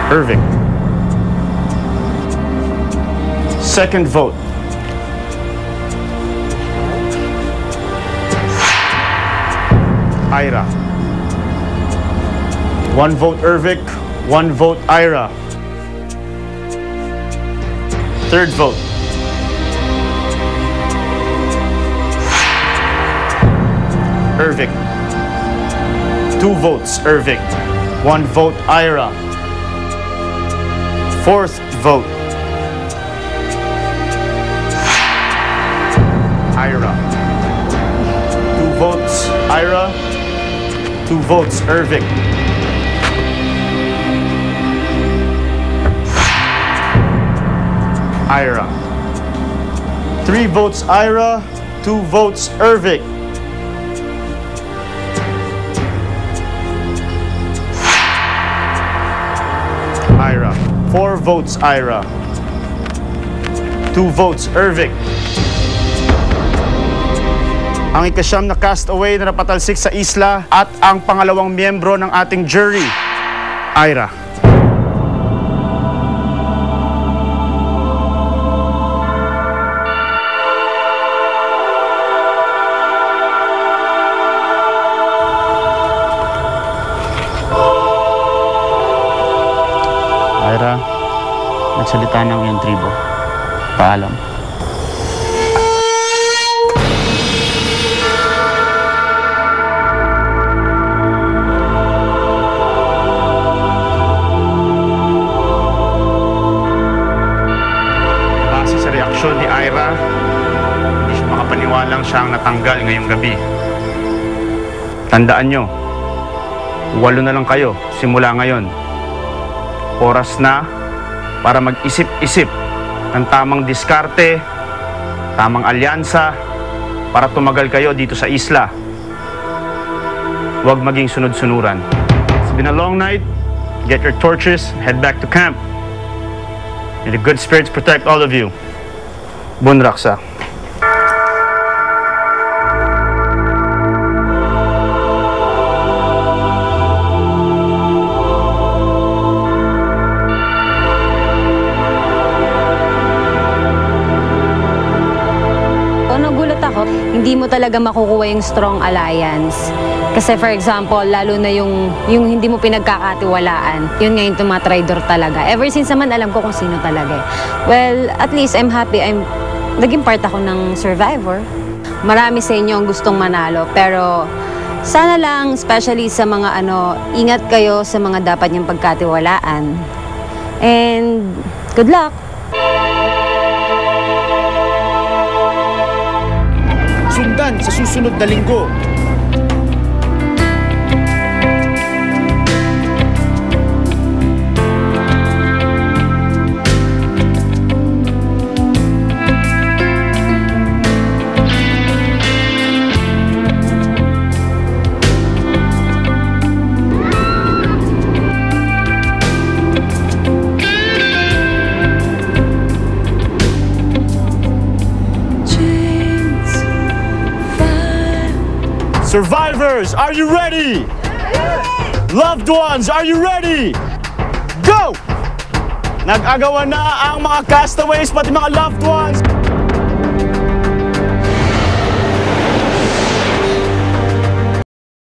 Irving. Second vote. Ira. 1 vote Irving, 1 vote Ira. Third vote. Irving. 2 votes Irving, 1 vote Ira. Fourth vote. Ira. 2 votes Ira, 2 votes Irving. Ira. 3 votes Ira, 2 votes Irving. Ira. 4 votes Ira, 2 votes Irving. Ang ikasyam na castaway na napatalsik sa isla at ang pangalawang miyembro ng ating jury, Ira. Ira, nagsalita ng iyong tribo. Paalam. Base sa reaksyon ni Ira, hindi siya makapaniwalang siya ang natanggal ngayong gabi. Tandaan nyo, 8 na lang kayo simula ngayon. Oras na para mag-isip-isip ng tamang diskarte, tamang alyansa para tumagal kayo dito sa isla. Huwag maging sunod-sunuran. It's been a long night. Get your torches, head back to camp. May the good spirits protect all of you. Bunraksa. Nagulat ako, hindi mo talaga makukuha yung strong alliance. Kasi for example, lalo na yung hindi mo pinagkakatiwalaan, yun nga yung tumatraidor talaga. Ever since naman alam ko kung sino talaga eh. Well, at least I'm happy. Naging part ako ng Survivor. Marami sa inyo ang gustong manalo, pero sana lang, especially sa mga ingat kayo sa mga dapat niyong pagkatiwalaan. And good luck! Sundan sa susunod na linggo. Survivors, are you ready? Loved ones, are you ready? Go! Nag-agawan na ang mga castaways pati mga loved ones.